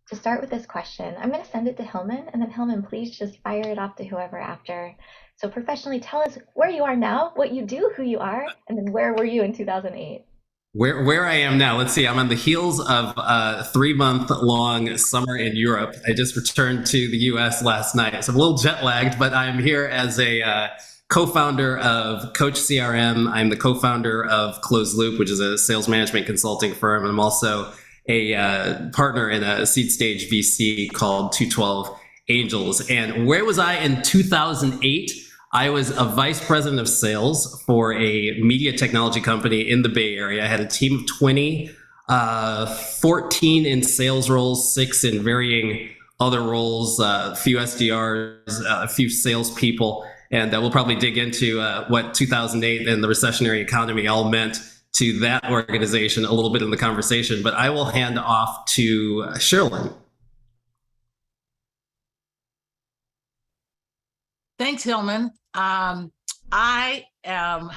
to start with this question, I'm going to send it to Hilmon, and then Hilmon, please just fire it off to whoever after. So professionally, tell us where you are now, what you do, who you are, and then where were you in 2008? Where I am now, let's see. I'm on the heels of a 3 month long summer in Europe. I just returned to the U.S. last night, so I'm a little jet lagged, but I'm here as a co-founder of CoachCRM. I'm the co-founder of Closed Loop, which is a sales management consulting firm. I'm also a partner in a seed stage VC called 212 Angels. And where was I in 2008? I was a vice president of sales for a media technology company in the Bay Area. I had a team of 20, 14 in sales roles, 6 in varying other roles, a few SDRs, a few salespeople. And we'll probably dig into what 2008 and the recessionary economy all meant to that organization a little bit in the conversation. But I will hand off to Cherilynn. Thanks, Hilmon. I am,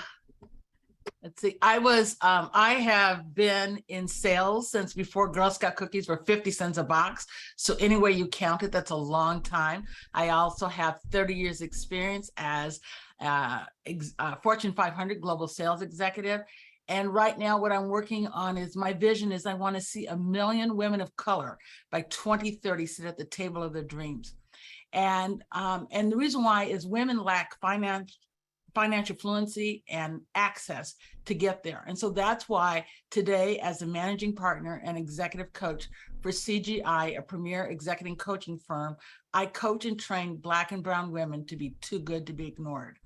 let's see, I have been in sales since before Girl Scout cookies were 50 cents a box. So any way you count it, that's a long time. I also have 30 years experience as Fortune 500 global sales executive. And right now, what I'm working on is my vision is I want to see 1 million women of color by 2030 sit at the table of their dreams. And the reason why is women lack financial fluency and access to get there. And so that's why today, as a managing partner and executive coach for CGI, a premier executive coaching firm, I coach and train Black and brown women to be too good to be ignored.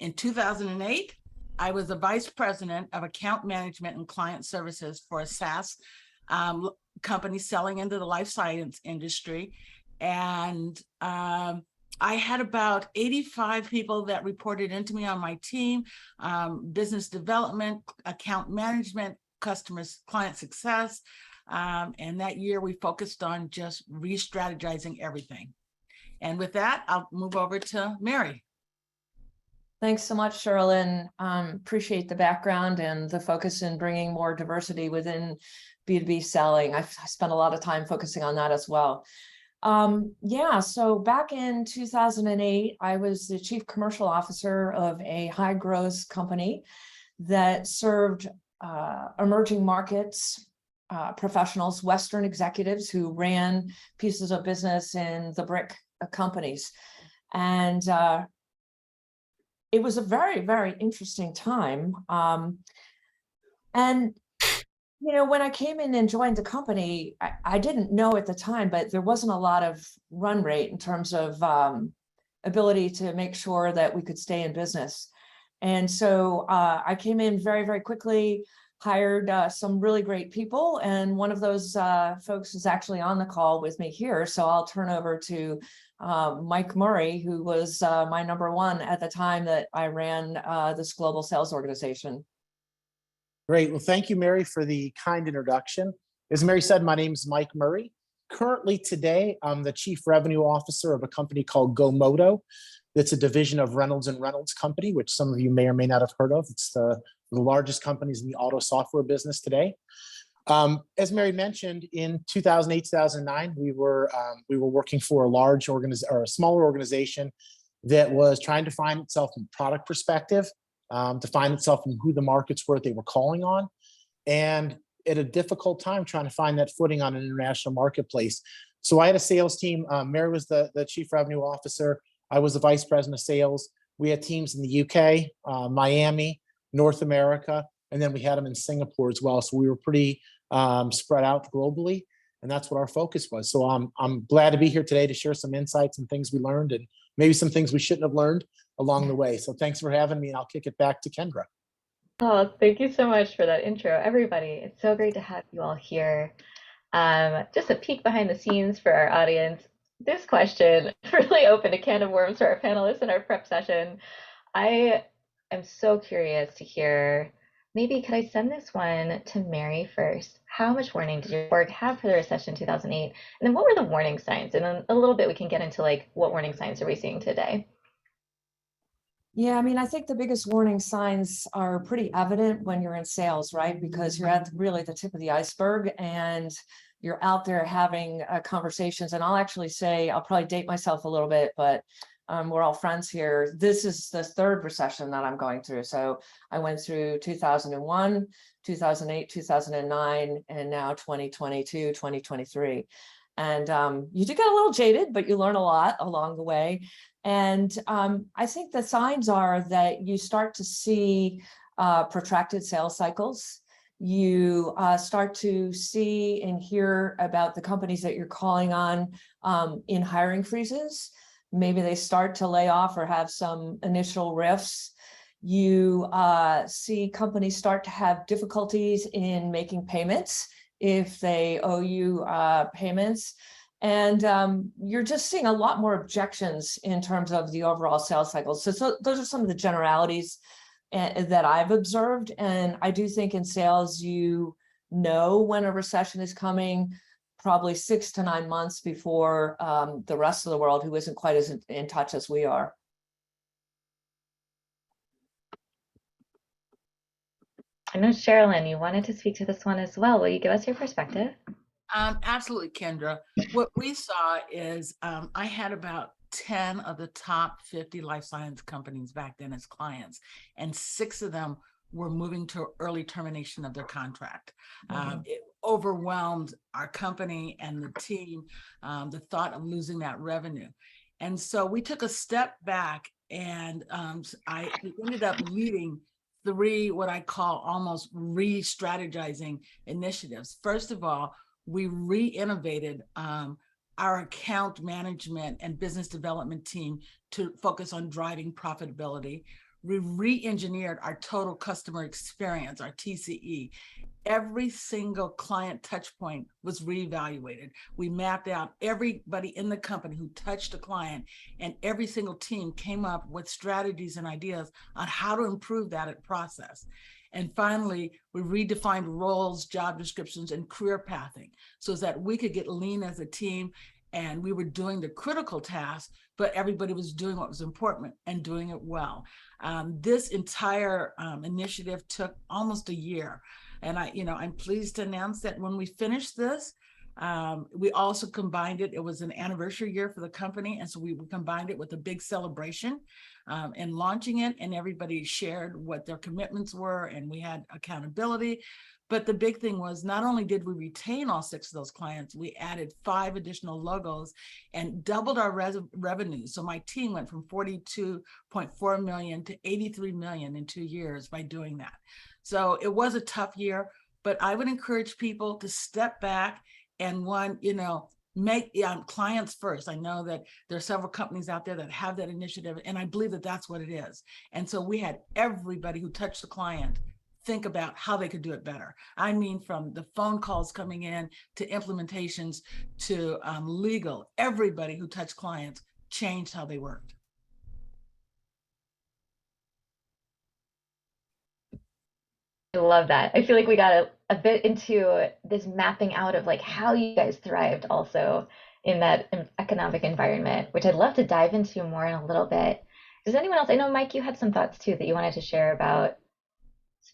In 2008, I was the vice president of account management and client services for a SaaS company selling into the life science industry. And I had about 85 people that reported into me on my team, business development, account management, customers, client success. And that year we focused on just re-strategizing everything. And with that, I'll move over to Mary. Thanks so much, Sherilyn. Appreciate the background and the focus in bringing more diversity within B2B selling. I spent a lot of time focusing on that as well. So back in 2008, I was the chief commercial officer of a high growth company that served emerging markets professionals, Western executives who ran pieces of business in the BRIC companies. And it was a very, very interesting time. And when I came in and joined the company, I didn't know at the time, but there wasn't a lot of run rate in terms of ability to make sure that we could stay in business. And so I came in very, very quickly, hired some really great people. And one of those folks is actually on the call with me here. So I'll turn over to Mike Murray, who was my number one at the time that I ran this global sales organization. Great. Well, thank you, Mary, for the kind introduction. As Mary said, my name is Mike Murray. Currently today, I'm the Chief Revenue Officer of a company called GoMoto. That's a division of Reynolds and Reynolds Company, which some of you may or may not have heard of. It's the largest companies in the auto software business today. As Mary mentioned, in 2008, 2009, we were working for a smaller organization that was trying to find itself from a product perspective, to find itself in who the markets were they were calling on, and at a difficult time trying to find that footing on an international marketplace. So I had a sales team. Mary was the chief revenue officer. I was the vice president of sales. We had teams in the UK, Miami, North America, and then we had them in Singapore as well. So we were pretty spread out globally, and that's what our focus was. So I'm glad to be here today to share some insights and things we learned, and maybe some things we shouldn't have learned along the way. So thanks for having me, and I'll kick it back to Kendra. Oh, thank you so much for that intro, everybody. It's so great to have you all here. Just a peek behind the scenes for our audience. This question really opened a can of worms for our panelists in our prep session. I am so curious to hear, maybe could I send this one to Mary first? How much warning did your org have for the recession 2008? And then what were the warning signs? And then a little bit we can get into like, what warning signs are we seeing today? Yeah, I mean, I think the biggest warning signs are pretty evident when you're in sales, right? Because you're at really the tip of the iceberg and you're out there having conversations. And I'll actually say, I'll probably date myself a little bit, but we're all friends here. This is the third recession that I'm going through. So I went through 2001, 2008, 2009, and now 2022, 2023. And you do get a little jaded, but you learn a lot along the way. And I think the signs are that you start to see protracted sales cycles. You start to see and hear about the companies that you're calling on in hiring freezes. Maybe they start to lay off or have some initial rifts. You see companies start to have difficulties in making payments if they owe you payments. And you're just seeing a lot more objections in terms of the overall sales cycle. So those are some of the generalities that I've observed. And I do think in sales, you know when a recession is coming, probably 6 to 9 months before the rest of the world who isn't quite as in touch as we are. I know, Cherilynn, you wanted to speak to this one as well. Will you give us your perspective? Absolutely, Kendra. What we saw is I had about 10 of the top 50 life science companies back then as clients, and 6 of them were moving to early termination of their contract. It overwhelmed our company and the team, the thought of losing that revenue. And so we took a step back, and I ended up leading 3 what I call almost re-strategizing initiatives. First of all, we re-innovated our account management and business development team to focus on driving profitability. We re-engineered our total customer experience, our TCE. Every single client touch point was reevaluated. We mapped out everybody in the company who touched a client, and every single team came up with strategies and ideas on how to improve that process. And finally, we redefined roles, job descriptions, and career pathing so that we could get lean as a team, and we were doing the critical tasks, but everybody was doing what was important and doing it well. This entire initiative took almost a year. And I'm pleased to announce that when we finished this, we also combined it. It was an anniversary year for the company. And so we combined it with a big celebration and launching it, and everybody shared what their commitments were, and we had accountability. But the big thing was, not only did we retain all 6 of those clients, we added 5 additional logos and doubled our revenue. So my team went from 42.4 million to 83 million in 2 years by doing that. So it was a tough year, but I would encourage people to step back and make clients first. I know that there are several companies out there that have that initiative, and I believe that that's what it is. And so we had everybody who touched the client think about how they could do it better. I mean, from the phone calls coming in to implementations to legal, everybody who touched clients changed how they worked. I love that. I feel like we got a bit into this mapping out of like how you guys thrived also in that economic environment, which I'd love to dive into more in a little bit. Does anyone else? I know, Mike, you had some thoughts too that you wanted to share about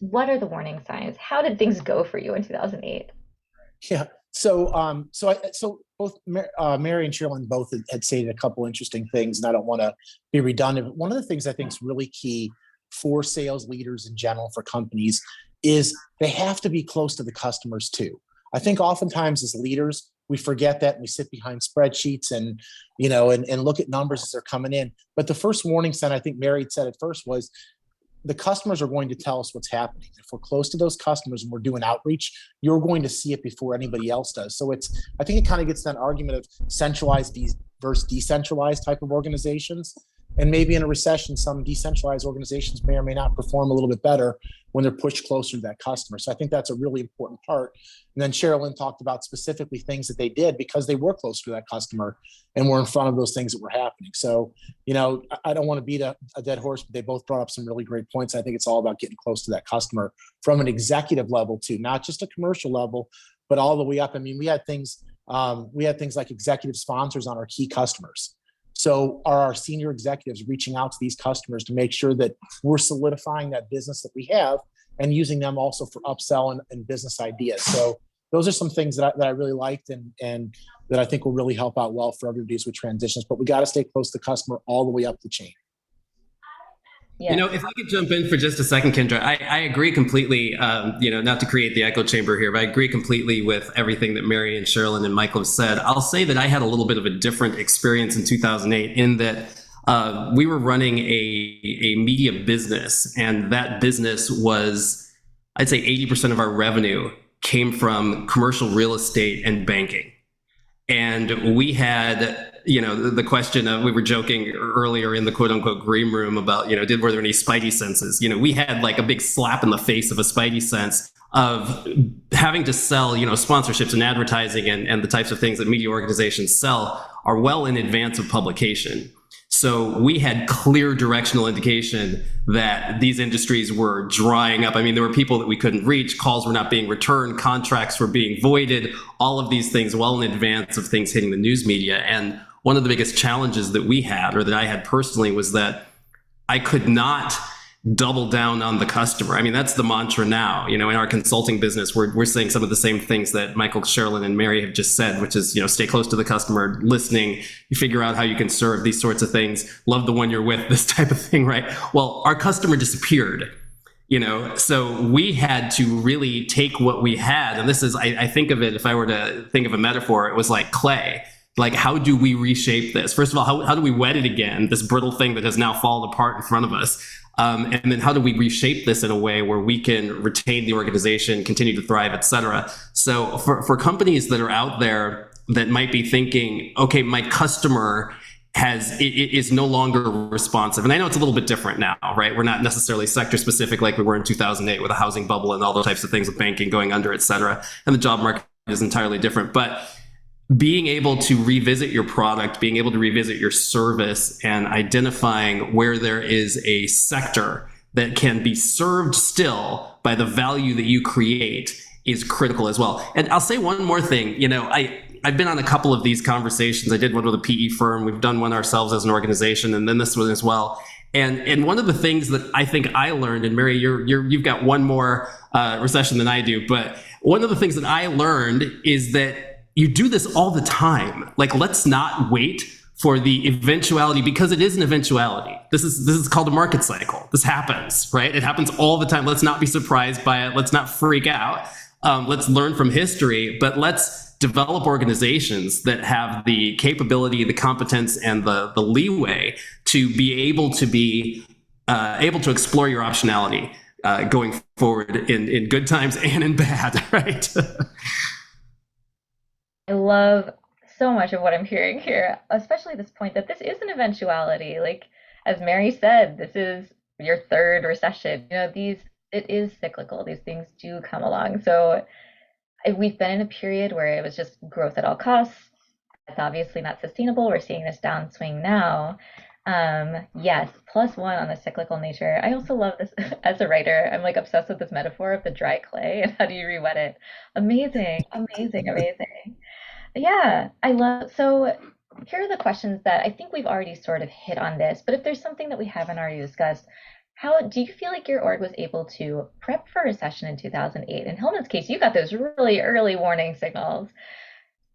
what are the warning signs? How did things go for you in 2008? Yeah. So both Mary and Cherilynn both had stated a couple interesting things, and I don't want to be redundant. But one of the things I think is really key for sales leaders in general, for companies, is they have to be close to the customers too. I think oftentimes as leaders, we forget that, and we sit behind spreadsheets and look at numbers as they're coming in. But the first warning sign, I think Mary said it first, was the customers are going to tell us what's happening. If we're close to those customers and we're doing outreach, you're going to see it before anybody else does. So I think it kind of gets that argument of centralized versus decentralized type of organizations. And maybe in a recession, some decentralized organizations may or may not perform a little bit better when they're pushed closer to that customer. So I think that's a really important part. And then Cherilynn talked about specifically things that they did because they were close to that customer and were in front of those things that were happening. So, I don't want to beat a dead horse, but they both brought up some really great points. I think it's all about getting close to that customer from an executive level too, not just a commercial level, but all the way up. I mean, we had things like executive sponsors on our key customers. So are our senior executives reaching out to these customers to make sure that we're solidifying that business that we have and using them also for upsell and business ideas. So those are some things that I really liked and that I think will really help out well for everybody with transitions. But we got to stay close to the customer all the way up the chain. Yeah. You know, if I could jump in for just a second, Kendra, I agree completely, not to create the echo chamber here, but I agree completely with everything that Mary and Cherilynn and Michael have said. I'll say that I had a little bit of a different experience in 2008 in that we were running a media business, and that business was, I'd say 80% of our revenue came from commercial real estate and banking. And we had, the question of, we were joking earlier in the quote unquote green room about, were there any spidey senses? We had like a big slap in the face of a spidey sense of having to sell, sponsorships and advertising and the types of things that media organizations sell are well in advance of publication. So we had clear directional indication that these industries were drying up. I mean, there were people that we couldn't reach, calls were not being returned, contracts were being voided, all of these things well in advance of things hitting the news media. And one of the biggest challenges that we had, or that I had personally, was that I could not double down on the customer. I mean, that's the mantra now. In our consulting business, we're saying some of the same things that Michael, Cherilynn, and Mary have just said, which is, stay close to the customer, listening, you figure out how you can serve, these sorts of things, love the one you're with, this type of thing, right? Well, our customer disappeared, so we had to really take what we had. And this is, I think of it, if I were to think of a metaphor, it was like clay. Like, how do we reshape this? First of all, how do we wet it again, this brittle thing that has now fallen apart in front of us? And then how do we reshape this in a way where we can retain the organization, continue to thrive, et cetera? So for companies that are out there that might be thinking, okay, my customer is no longer responsive. And I know it's a little bit different now, right? We're not necessarily sector specific like we were in 2008 with a housing bubble and all those types of things with banking going under, et cetera. And the job market is entirely different. But being able to revisit your product, being able to revisit your service, and identifying where there is a sector that can be served still by the value that you create is critical as well. And I'll say one more thing. I've been on a couple of these conversations. I did one with a PE firm. We've done one ourselves as an organization, and then this one as well. And one of the things that I think I learned, and Mary, you've got one more recession than I do, but one of the things that I learned is that you do this all the time. Like, let's not wait for the eventuality, because it is an eventuality. This is called a market cycle. This happens, right? It happens all the time. Let's not be surprised by it. Let's not freak out. Let's learn from history, but let's develop organizations that have the capability, the competence, and the leeway to be able to explore your optionality going forward in good times and in bad, right? I love so much of what I'm hearing here, especially this point that this is an eventuality. Like, as Mary said, this is your third recession. It is cyclical. These things do come along. So we've been in a period where it was just growth at all costs. It's obviously not sustainable. We're seeing this downswing now. Yes, +1 on the cyclical nature. I also love this as a writer. I'm like obsessed with this metaphor of the dry clay and how do you re-wet it? Amazing, amazing, amazing. Yeah, so here are the questions that I think we've already sort of hit on this, but if there's something that we haven't already discussed, how do you feel like your org was able to prep for recession in 2008? In Hilmon's case, you got those really early warning signals.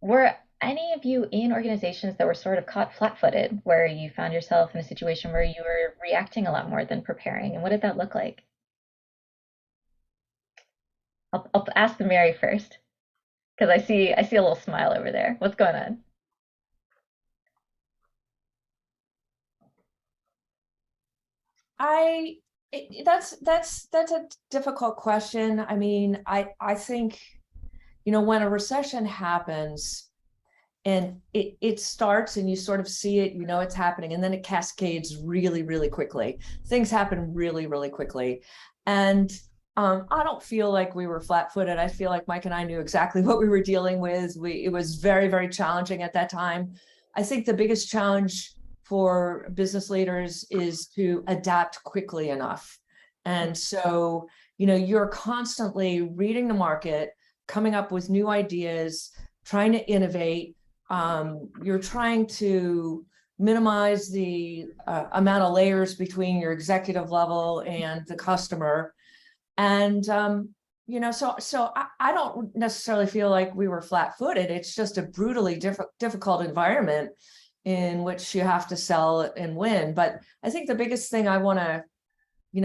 Were any of you in organizations that were sort of caught flat-footed, where you found yourself in a situation where you were reacting a lot more than preparing? And what did that look like? I'll ask the Mary first, because I see a little smile over there. What's going on? That's a difficult question. I mean, I think, when a recession happens and it starts and you sort of see it, it's happening, and then it cascades really, really quickly. Things happen really, really quickly. And I don't feel like we were flat-footed. I feel like Mike and I knew exactly what we were dealing with. It was very, very challenging at that time. I think the biggest challenge for business leaders is to adapt quickly enough. And so, you're constantly reading the market, coming up with new ideas, trying to innovate. You're trying to minimize the amount of layers between your executive level and the customer. And, I don't necessarily feel like we were flat-footed. It's just a brutally difficult environment in which you have to sell and win. But I think the biggest thing I want to,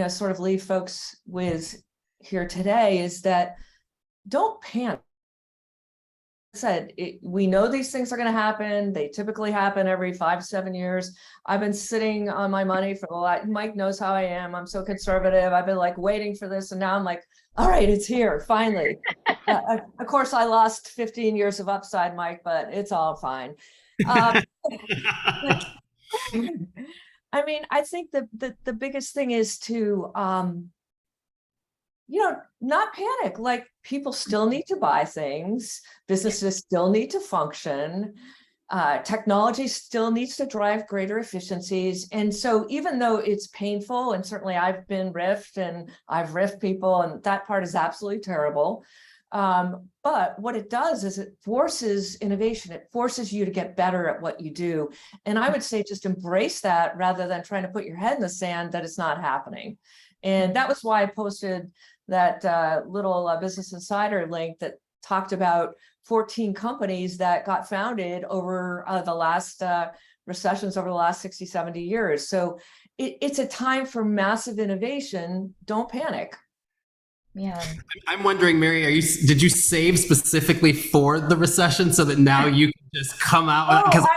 sort of leave folks with here today is that don't panic. Said we know these things are going to happen. They typically happen every 5-7 years. I've been sitting on my money for the last. Mike knows how I am. I'm so conservative. I've been like waiting for this, and now I'm like, all right, it's here finally. Of course, I lost 15 years of upside, Mike, but it's all fine. I mean, I think the biggest thing is to not panic. Like, people still need to buy things. Businesses still need to function. Technology still needs to drive greater efficiencies. And so even though it's painful, and certainly I've been riffed and I've riffed people, and that part is absolutely terrible. But what it does is it forces innovation. It forces you to get better at what you do. And I would say just embrace that rather than trying to put your head in the sand that it's not happening. And that was why I posted that little Business Insider link that talked about 14 companies that got founded over the last recessions over the last 60, 70 years. So it's a time for massive innovation. Don't panic. Yeah. I'm wondering, Mary, did you save specifically for the recession so that now you can just come out? Because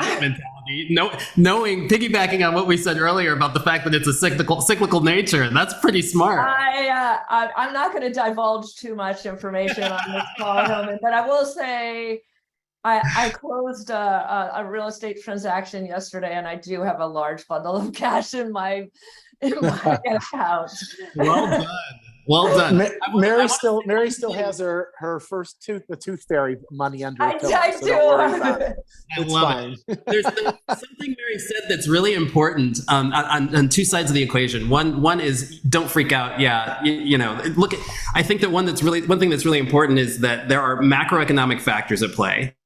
mentality, knowing, piggybacking on what we said earlier about the fact that it's a cyclical nature, that's pretty smart. I'm not going to divulge too much information on this call, Hilmon, but I will say I closed a real estate transaction yesterday, and I do have a large bundle of cash in my account. Well done. Well done. Mary still has her first tooth fairy money under her pillow. I So don't worry about do. it. It's love fine. There's something Mary said that's really important on two sides of the equation. One is don't freak out. Yeah, look at. I think that one thing that's really important is that there are macroeconomic factors at play,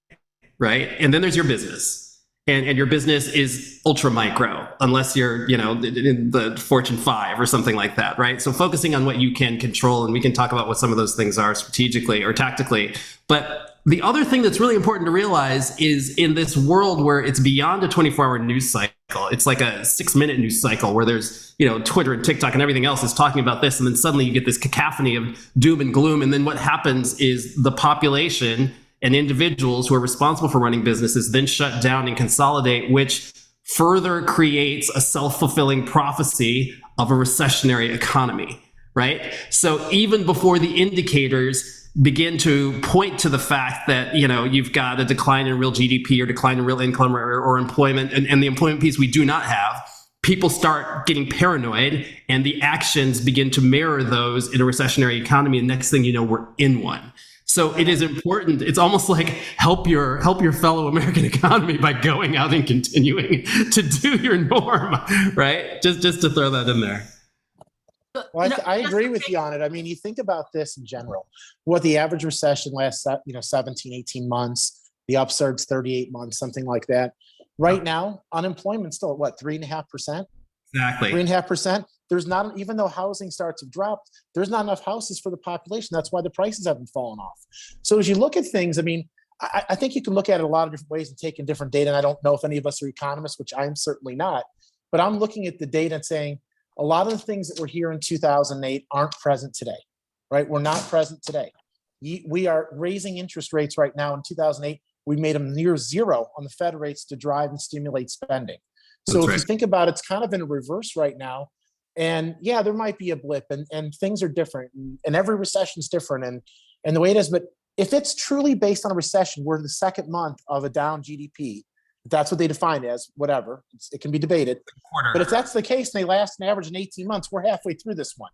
right? And then there's your business. And your business is ultra micro, unless you're, in the Fortune 5 or something like that, right? So focusing on what you can control, and we can talk about what some of those things are strategically or tactically. But the other thing that's really important to realize is in this world where it's beyond a 24-hour news cycle, it's like a 6-minute news cycle where there's, Twitter and TikTok and everything else is talking about this. And then suddenly you get this cacophony of doom and gloom. And then what happens is the population and individuals who are responsible for running businesses then shut down and consolidate, which further creates a self-fulfilling prophecy of a recessionary economy, right? So even before the indicators begin to point to the fact that, you've got a decline in real GDP or decline in real income or employment, and the employment piece we do not have, people start getting paranoid and the actions begin to mirror those in a recessionary economy. And next thing you know, we're in one. So it is important. It's almost like help your fellow American economy by going out and continuing to do your norm, right? Just to throw that in there. Well, I agree with you on it. I mean, you think about this in general. What the average recession lasts, 17, 18 months. The upsurge 38 months, something like that. Right now, unemployment's still at what, 3.5%? Exactly. 3.5%. There's not, even though housing starts to drop, there's not enough houses for the population. That's why the prices haven't fallen off. So as you look at things, I mean, I think you can look at it a lot of different ways and take in different data. And I don't know if any of us are economists, which I'm certainly not, but I'm looking at the data and saying a lot of the things that were here in 2008 aren't present today, right? We're not present today. We are raising interest rates right now. In 2008, we made them near zero on the Fed rates to drive and stimulate spending. So if you think about it, it's kind of in a reverse right now. And yeah, there might be a blip and things are different and every recession is different and the way it is. But if it's truly based on a recession, we're the second month of a down GDP. That's what they define as, whatever. It can be debated. But if that's the case, and they last an average in 18 months, we're halfway through this one,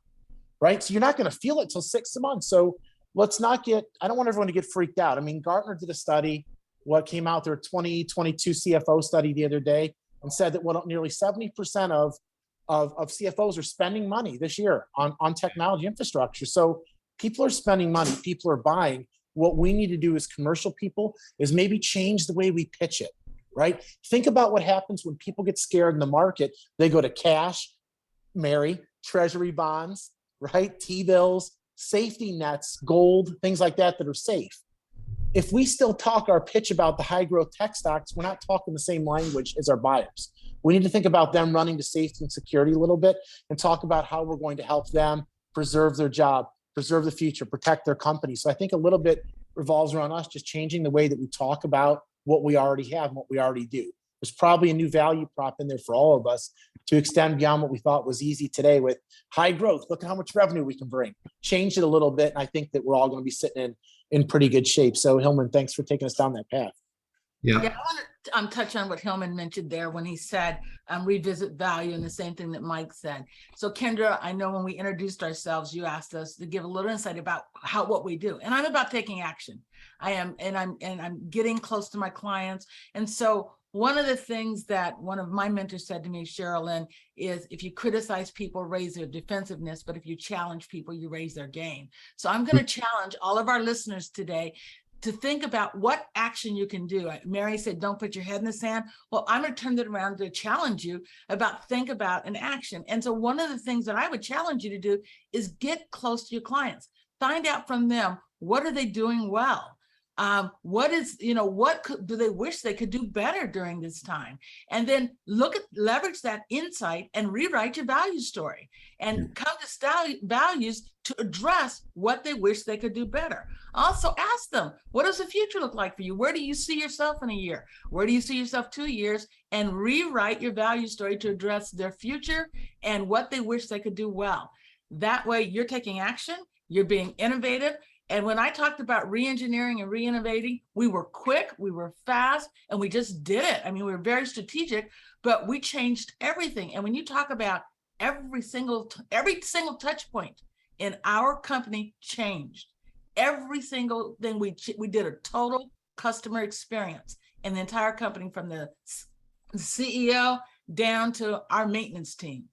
right? So you're not going to feel it till 6 months. So let's not I don't want everyone to get freaked out. I mean, Gartner did a study, what came out, their 2022 CFO study the other day, and said that nearly 70% of CFOs are spending money this year on technology infrastructure. So people are spending money, people are buying. What we need to do as commercial people is maybe change the way we pitch it, right? Think about what happens when people get scared in the market. They go to cash, Mary, treasury bonds, right? T-bills, safety nets, gold, things like that that are safe. If we still talk our pitch about the high growth tech stocks, we're not talking the same language as our buyers. We need to think about them running to safety and security a little bit and talk about how we're going to help them preserve their job, preserve the future, protect their company. So I think a little bit revolves around us just changing the way that we talk about what we already have and what we already do. There's probably a new value prop in there for all of us to extend beyond what we thought was easy today with high growth. Look at how much revenue we can bring. Change it a little bit. And I think that we're all going to be sitting in pretty good shape. So Hilmon, thanks for taking us down that path. Yeah, I want to touch on what Hilmon mentioned there when he said revisit value, and the same thing that Mike said. So Kendra, I know when we introduced ourselves, you asked us to give a little insight about what we do, and I'm about taking action. I'm getting close to my clients, and so one of the things that one of my mentors said to me, Cherilynn, is if you criticize people, raise their defensiveness, but if you challenge people, you raise their game. So I'm going to challenge all of our listeners today to think about what action you can do. Mary said, don't put your head in the sand. Well, I'm going to turn it around to challenge you think about an action. And so one of the things that I would challenge you to do is get close to your clients. Find out from them, what are they doing well? What do they wish they could do better during this time? And then leverage that insight and rewrite your value story and come to values to address what they wish they could do better. Also ask them, what does the future look like for you? Where do you see yourself in a year? Where do you see yourself 2 years? And rewrite your value story to address their future and what they wish they could do well. That way you're taking action, you're being innovative. And when I talked about re-engineering and re-innovating, we were quick, we were fast, and we just did it. I mean, we were very strategic, but we changed everything. And when you talk about every single touch point in our company changed. Every single thing we did a total customer experience in the entire company, from the CEO down to our maintenance team.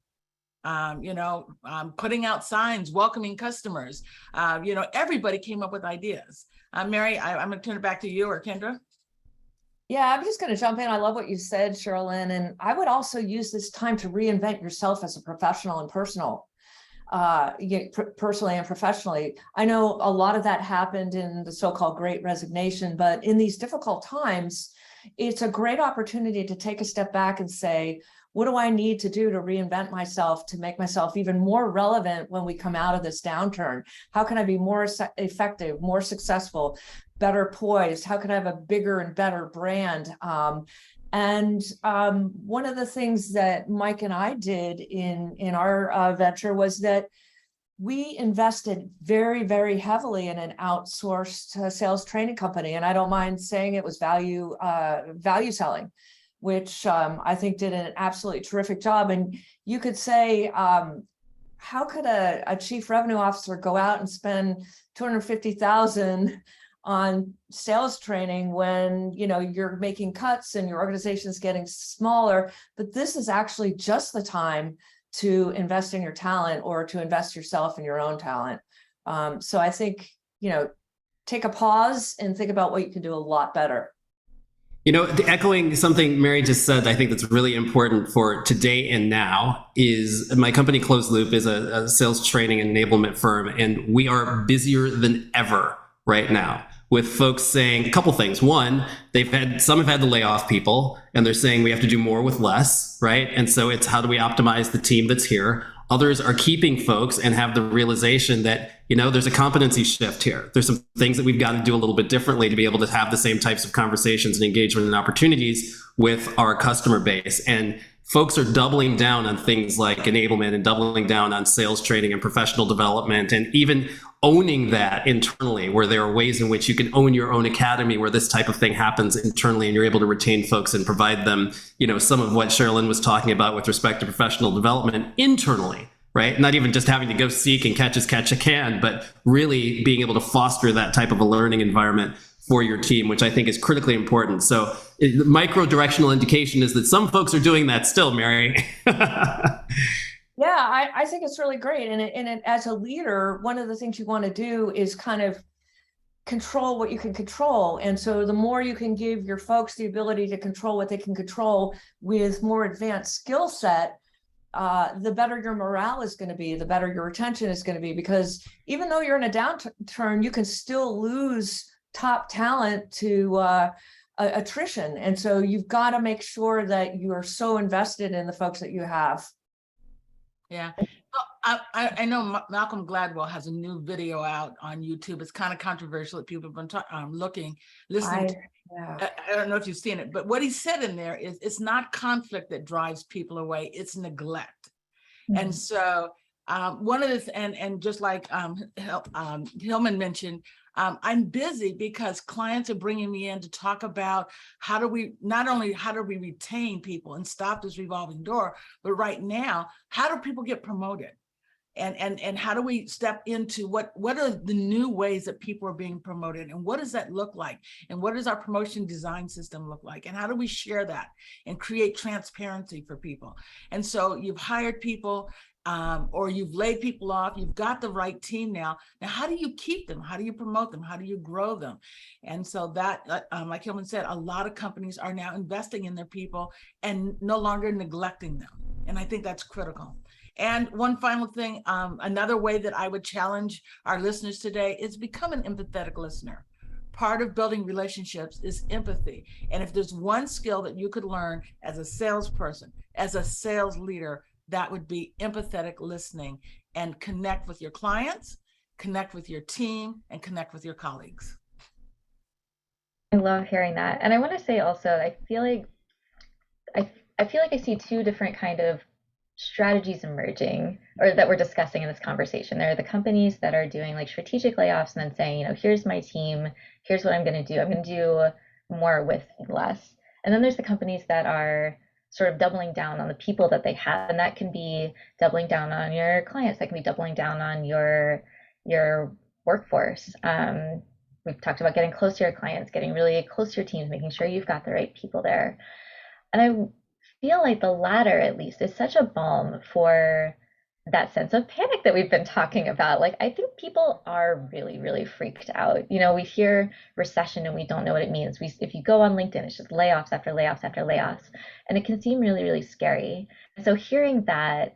Putting out signs, welcoming customers. Everybody came up with ideas. Mary, I'm going to turn it back to you, or Kendra. Yeah, I'm just going to jump in. I love what you said, Cherilynn. And I would also use this time to reinvent yourself as a professional and personally and professionally. I know a lot of that happened in the so-called Great Resignation, but in these difficult times, it's a great opportunity to take a step back and say, what do I need to do to reinvent myself, to make myself even more relevant when we come out of this downturn? How can I be more effective, more successful, better poised? How can I have a bigger and better brand? One of the things that Mike and I did in our venture was that we invested very, very heavily in an outsourced sales training company. And I don't mind saying it was value selling, which I think did an absolutely terrific job. And you could say, how could a chief revenue officer go out and spend $250,000 on sales training when you're making cuts and your organization is getting smaller? But this is actually just the time to invest in your talent, or to invest yourself in your own talent. So I think, take a pause and think about what you can do a lot better. Echoing something Mary just said, I think that's really important for today and now is my company Closed Loop is a sales training and enablement firm, and we are busier than ever right now, with folks saying a couple things. One, some have had to lay off people, and they're saying we have to do more with less, right? And so it's how do we optimize the team that's here? Others are keeping folks and have the realization that, there's a competency shift here. There's some things that we've got to do a little bit differently to be able to have the same types of conversations and engagement and opportunities with our customer base. And folks are doubling down on things like enablement and doubling down on sales training and professional development, and even owning that internally, where there are ways in which you can own your own academy where this type of thing happens internally, and you're able to retain folks and provide them, some of what Cherilynn was talking about with respect to professional development internally, right? Not even just having to go seek and catch as catch a can, but really being able to foster that type of a learning environment for your team, which I think is critically important. So the micro directional indication is that some folks are doing that still, Mary. Yeah, I think it's really great. And as a leader, one of the things you want to do is kind of control what you can control. And so the more you can give your folks the ability to control what they can control with more advanced skill set, the better your morale is going to be, the better your retention is going to be, because even though you're in a downturn, you can still lose top talent to attrition. And so you've got to make sure that you are so invested in the folks that you have. Yeah. Well, I know Malcolm Gladwell has a new video out on YouTube. It's kind of controversial that people have been listening to. I don't know if you've seen it, but what he said in there is it's not conflict that drives people away, it's neglect. Mm-hmm. And so one of the, and just like Hilmon mentioned, I'm busy because clients are bringing me in to talk about how do we retain people and stop this revolving door, but right now, how do people get promoted? And how do we step into what are the new ways that people are being promoted, and what does that look like, and what does our promotion design system look like, and how do we share that and create transparency for people? And so you've hired people or you've laid people off, you've got the right team now. Now, how do you keep them? How do you promote them? How do you grow them? And so that, like Hilmon said, a lot of companies are now investing in their people and no longer neglecting them. And I think that's critical. And one final thing, another way that I would challenge our listeners today is become an empathetic listener. Part of building relationships is empathy. And if there's one skill that you could learn as a salesperson, as a sales leader, that would be empathetic listening, and connect with your clients, connect with your team, and connect with your colleagues. I love hearing that. And I want to say also, I feel like I see two different kind of strategies emerging, or that we're discussing in this conversation. There are the companies that are doing like strategic layoffs and then saying, here's my team, here's what I'm going to do. I'm going to do more with less. And then there's the companies that are sort of doubling down on the people that they have. And that can be doubling down on your clients. That can be doubling down on your workforce. We've talked about getting close to your clients, getting really close to your teams, making sure you've got the right people there. And I feel like the latter, at least, is such a balm for that sense of panic that we've been talking about. Like, I think people are really, really freaked out. We hear recession and we don't know what it means. If you go on LinkedIn, it's just layoffs after layoffs after layoffs, and it can seem really, really scary. And so hearing that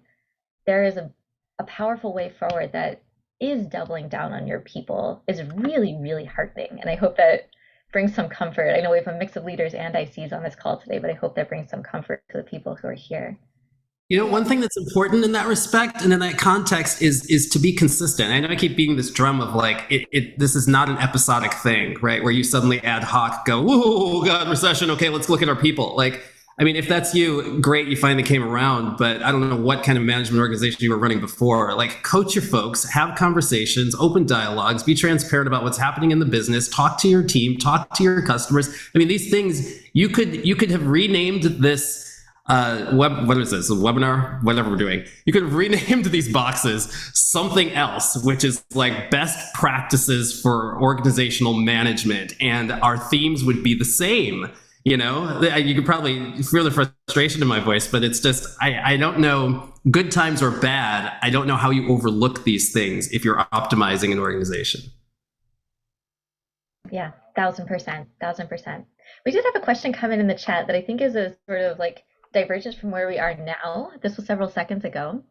there is a powerful way forward that is doubling down on your people is really, really heartening. And I hope that brings some comfort. I know we have a mix of leaders and ICs on this call today, but I hope that brings some comfort to the people who are here. One thing that's important in that respect and in that context is to be consistent. I know I keep beating this drum of like, this is not an episodic thing, right? Where you suddenly ad hoc go, oh God, recession. Okay, let's look at our people. Like, I mean, if that's you, great, you finally came around, but I don't know what kind of management organization you were running before. Like, coach your folks, have conversations, open dialogues, be transparent about what's happening in the business, talk to your team, talk to your customers. I mean, these things, you could have renamed this what is this, a webinar, whatever we're doing. You could have renamed these boxes something else, which is like best practices for organizational management, and our themes would be the same. You could probably feel the frustration in my voice, but it's just, I don't know, good times or bad, I don't know how you overlook these things if you're optimizing an organization. Yeah, 1000%. We did have a question come in the chat that I think is a sort of like divergence from where we are now. This was several seconds ago.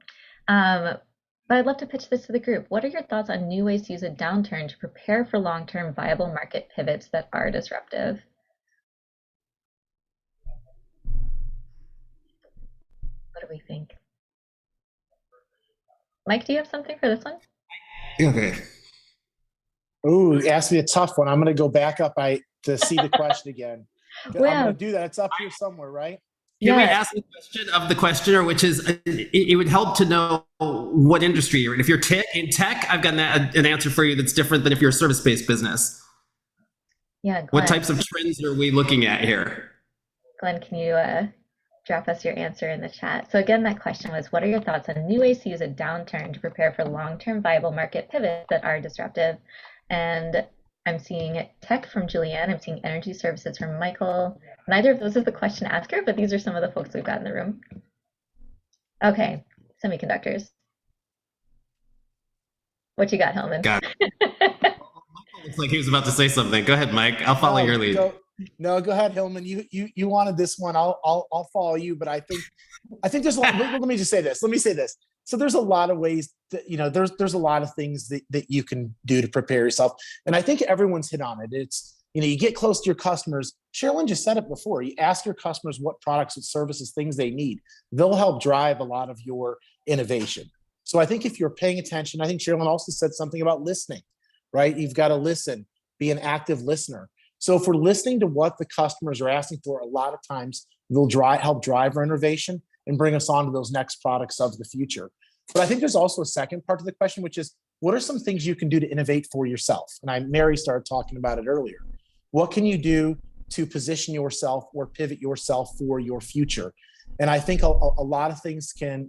But I'd love to pitch this to the group. What are your thoughts on new ways to use a downturn to prepare for long-term viable market pivots that are disruptive? What do we think? Mike, do you have something for this one? Okay. Ooh, ask me a tough one. I'm going to go back up to see the question again. Well, I'm going to do that. It's up here somewhere, right? Can we ask the question of the questioner, which is, it would help to know what industry you're in. If you're in tech, I've got an answer for you that's different than if you're a service-based business. Yeah, Glenn. What types of trends are we looking at here? Glenn, can you drop us your answer in the chat? So again, that question was, what are your thoughts on new ways to use a downturn to prepare for long-term viable market pivots that are disruptive? And I'm seeing tech from Julianne. I'm seeing energy services from Michael. Neither of those is the question asker, but these are some of the folks we've got in the room. Okay, semiconductors. What you got, Hilmon? Got it. Looks like he was about to say something. Go ahead, Mike. I'll follow your lead. Go ahead, Hilmon. You wanted this one. I'll follow you, but I think there's a lot. Let me just say this. Let me say this. So there's a lot of ways that, there's a lot of things that you can do to prepare yourself. And I think everyone's hit on it. It's, you get close to your customers. Cherilynn just said it before. You ask your customers what products and services, things they need. They'll help drive a lot of your innovation. So I think if you're paying attention, I think Cherilynn also said something about listening, right? You've got to listen, be an active listener. So if we're listening to what the customers are asking for, a lot of times they'll help drive our innovation and bring us on to those next products of the future. But I think there's also a second part of the question, which is, what are some things you can do to innovate for yourself? And Mary started talking about it earlier. What can you do to position yourself or pivot yourself for your future? And I think a lot of things can,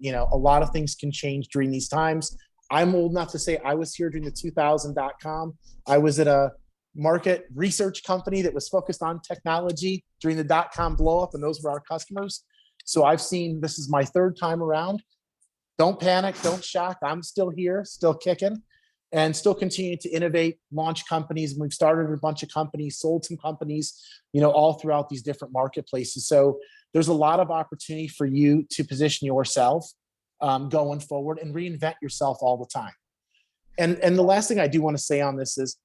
change during these times. I'm old enough to say I was here during the 2000.com. I was at a market research company that was focused on technology during the .com blow up, and those were our customers. So I've seen, this is my third time around. Don't panic, don't shock. I'm still here, still kicking, and still continuing to innovate, launch companies. And we've started a bunch of companies, sold some companies, all throughout these different marketplaces. So there's a lot of opportunity for you to position yourself going forward and reinvent yourself all the time. And the last thing I do want to say on this is,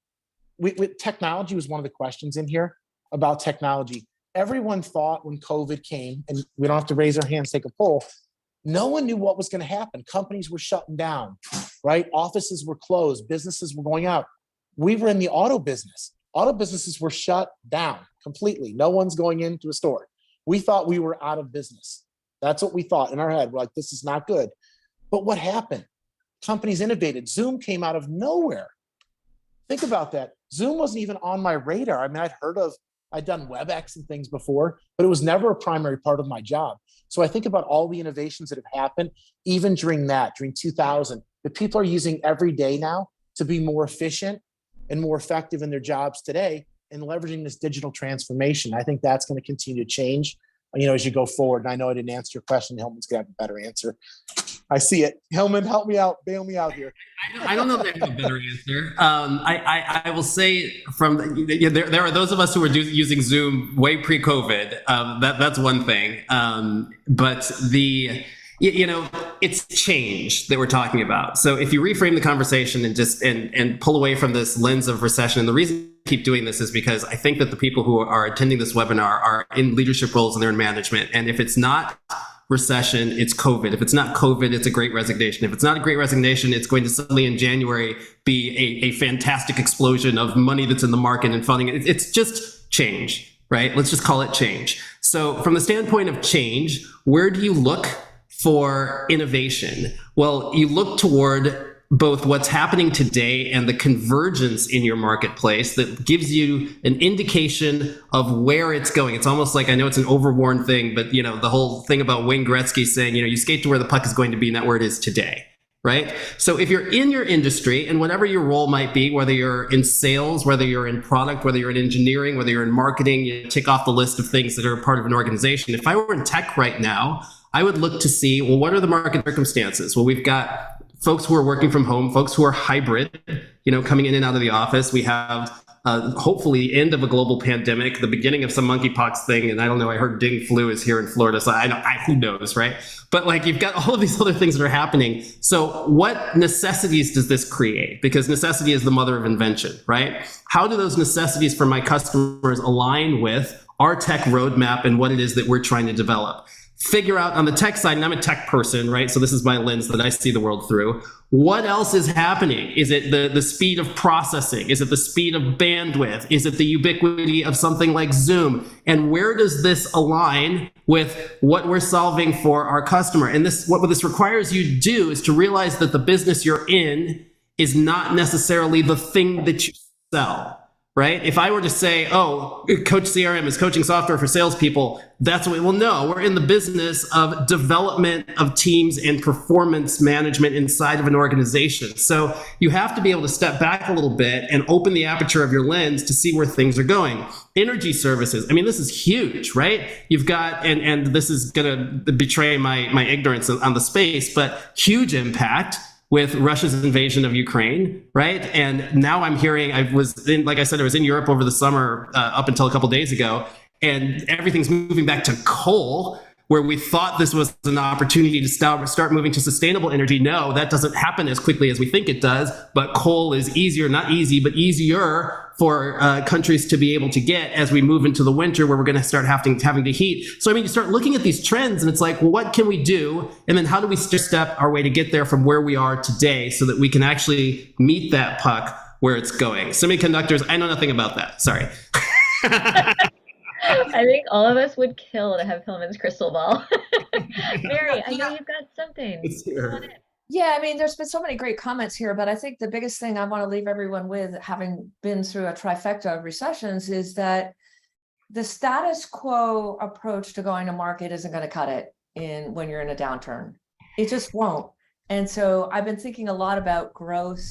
with technology was one of the questions in here about technology. Everyone thought when COVID came, and we don't have to raise our hands, take a poll, no one knew what was going to happen. Companies were shutting down, right? Offices were closed, businesses were going out. We were in the auto business. Auto businesses were shut down completely. No one's going into a store. We thought we were out of business. That's what we thought in our head. We're like, this is not good. But what happened? Companies innovated. Zoom came out of nowhere. Think about that. Zoom wasn't even on my radar. I mean, I'd done WebEx and things before, but it was never a primary part of my job. So I think about all the innovations that have happened, even during 2000, that people are using every day now to be more efficient and more effective in their jobs today, and leveraging this digital transformation. I think that's going to continue to change, as you go forward. And I know I didn't answer your question. Hilmon's going to have a better answer. I see it. Hilmon, help me out. Bail me out here. I don't know that I have a better answer. I will say there are those of us who were using Zoom way pre-COVID. That's one thing. But it's change that we're talking about. So if you reframe the conversation and just and pull away from this lens of recession, and the reason I keep doing this is because I think that the people who are attending this webinar are in leadership roles and they're in management. And if it's not recession, it's COVID. If it's not COVID, it's a great resignation. If it's not a great resignation, it's going to suddenly in January be a fantastic explosion of money that's in the market and funding. It's just change, right? Let's just call it change. So from the standpoint of change, where do you look for innovation? Well, you look toward both what's happening today and the convergence in your marketplace that gives you an indication of where it's going. It's almost like, I know it's an overworn thing, but the whole thing about Wayne Gretzky saying, you skate to where the puck is going to be, not where it is today, right? So if you're in your industry, and whatever your role might be, whether you're in sales, whether you're in product, whether you're in engineering, whether you're in marketing, you tick off the list of things that are part of an organization. If I were in tech right now, I would look to see, well, what are the market circumstances? Well, we've got folks who are working from home, folks who are hybrid, coming in and out of the office. We have hopefully the end of a global pandemic, the beginning of some monkeypox thing. And I don't know, I heard ding flu is here in Florida. So who knows, right? But you've got all of these other things that are happening. So what necessities does this create? Because necessity is the mother of invention, right? How do those necessities for my customers align with our tech roadmap and what it is that we're trying to develop? Figure out on the tech side, and I'm a tech person, right? So this is my lens that I see the world through. What else is happening? Is it the speed of processing? Is it the speed of bandwidth? Is it the ubiquity of something like Zoom? And where does this align with what we're solving for our customer? And what this requires you to do is to realize that the business you're in is not necessarily the thing that you sell. Right? If I were to say, oh, CoachCRM is coaching software for salespeople, that's what we're in the business of development of teams and performance management inside of an organization. So you have to be able to step back a little bit and open the aperture of your lens to see where things are going. Energy services. I mean, this is huge, right? You've got, and this is going to betray my ignorance on the space, but huge impact. with Russia's invasion of Ukraine, right? And now I'm hearing, like I said, I was in Europe over the summer up until a couple of days ago, and everything's moving back to coal, where we thought this was an opportunity to start moving to sustainable energy. No, that doesn't happen as quickly as we think it does, but coal is easier, not easy, but easier for countries to be able to get as we move into the winter, where we're going to start having to heat. So, I mean, you start looking at these trends and it's like, well, what can we do? And then how do we step our way to get there from where we are today so that we can actually meet that puck where it's going? Semiconductors, I know nothing about that. Sorry. I think all of us would kill to have Hilmon's crystal ball. Mary, I know you've got something. Yeah, I mean, there's been so many great comments here, but I think the biggest thing I want to leave everyone with, having been through a trifecta of recessions, is that the status quo approach to going to market isn't going to cut it when you're in a downturn. It just won't. And so I've been thinking a lot about growth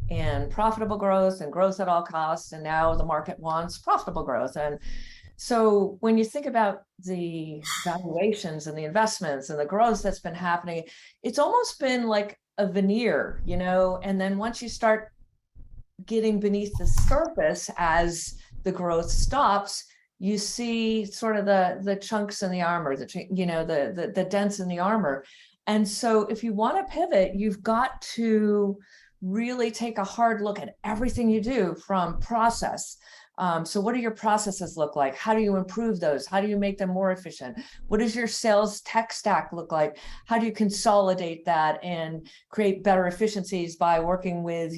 and profitable growth and growth at all costs. And now the market wants profitable growth. And so when you think about the valuations and the investments and the growth that's been happening, it's almost been like a veneer, and then once you start getting beneath the surface as the growth stops, you see sort of the chunks in the armor, the dents in the armor. And so if you want to pivot, you've got to really take a hard look at everything you do from process. So what do your processes look like? How do you improve those? How do you make them more efficient? What does your sales tech stack look like? How do you consolidate that and create better efficiencies by working with,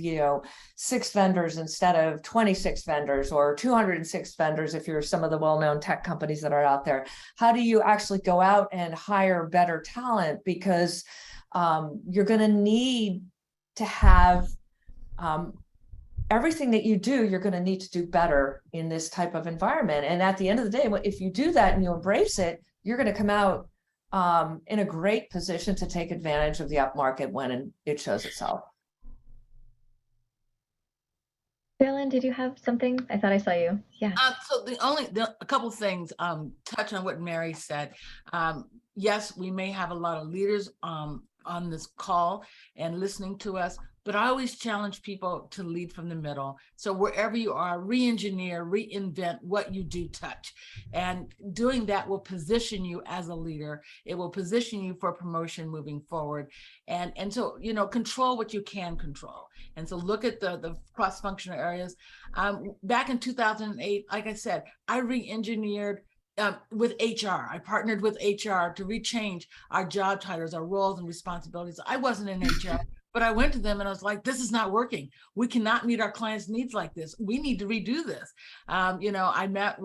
6 vendors instead of 26 vendors or 206 vendors if you're some of the well-known tech companies that are out there? How do you actually go out and hire better talent? Because you're going to need to have everything that you do, you're going to need to do better in this type of environment. And at the end of the day, if you do that and you embrace it, you're going to come out in a great position to take advantage of the upmarket when it shows itself. Cherilynn, did you have something? I thought I saw you. Yeah. So a couple of things, touch on what Mary said. Yes, we may have a lot of leaders on this call and listening to us, but I always challenge people to lead from the middle. So wherever you are, re-engineer, reinvent what you do touch. And doing that will position you as a leader. It will position you for promotion moving forward. And so, control what you can control. And so look at the cross-functional areas. Back in 2008, like I said, I re-engineered with HR. I partnered with HR to rechange our job titles, our roles and responsibilities. I wasn't in HR, but I went to them and I was like, this is not working. We cannot meet our clients' needs like this. We need to redo this. I met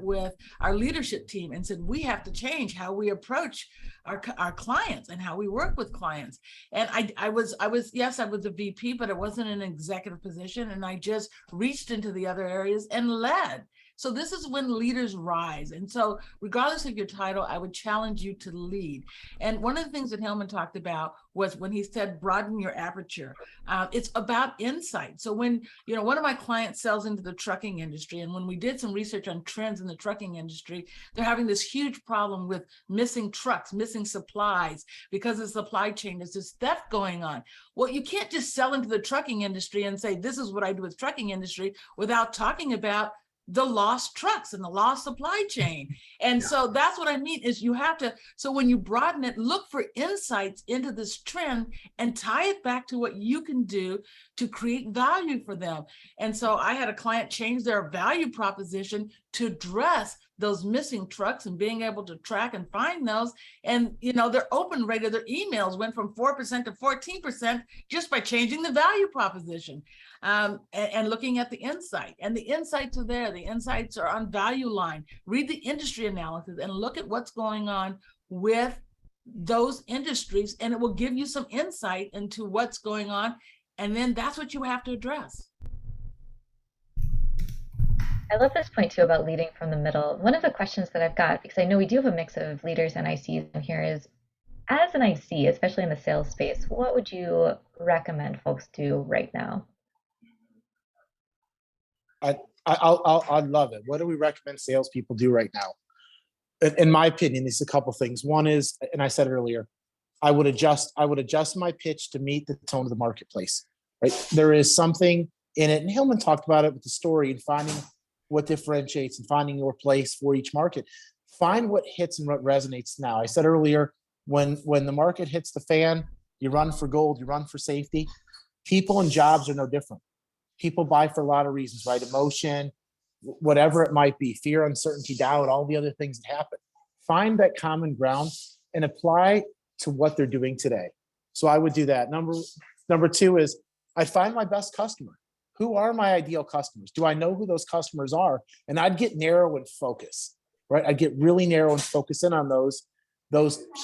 with our leadership team and said, we have to change how we approach our clients and how we work with clients. And I was a VP, but it wasn't an executive position. And I just reached into the other areas and led. So this is when leaders rise. And so regardless of your title, I would challenge you to lead. And one of the things that Hilmon talked about was when he said, broaden your aperture. It's about insight. So when, one of my clients sells into the trucking industry, and when we did some research on trends in the trucking industry, they're having this huge problem with missing trucks, missing supplies, because of the supply chain, there's this theft going on. Well, you can't just sell into the trucking industry and say, this is what I do with trucking industry without talking about the lost trucks and the lost supply chain. And so that's what I mean is you have to, so when you broaden it, look for insights into this trend and tie it back to what you can do to create value for them. And so I had a client change their value proposition to address those missing trucks and being able to track and find those. And, their open rate of their emails went from 4% to 14% just by changing the value proposition. And looking at the insight, and the insights are there. The insights are on value line. Read the industry analysis and look at what's going on with those industries, and it will give you some insight into what's going on. And then that's what you have to address. I love this point too about leading from the middle. One of the questions that I've got, because I know we do have a mix of leaders and ICs in here, is as an IC, especially in the sales space, what would you recommend folks do right now? I love it. What do we recommend salespeople do right now? In my opinion, there's a couple things. One is, and I said it earlier, I would adjust my pitch to meet the tone of the marketplace, right? There is something in it, and Hilmon talked about it with the story and finding what differentiates and finding your place for each market. Find what hits and what resonates now. I said earlier, when the market hits the fan, you run for gold, you run for safety. People and jobs are no different. People buy for a lot of reasons, right? Emotion, whatever it might be, fear, uncertainty, doubt, all the other things that happen. Find that common ground and apply to what they're doing today. So I would do that. Number two is I'd find my best customer. Who are my ideal customers? Do I know who those customers are? And I'd get narrow and focus, right? I'd get really narrow and focus in on those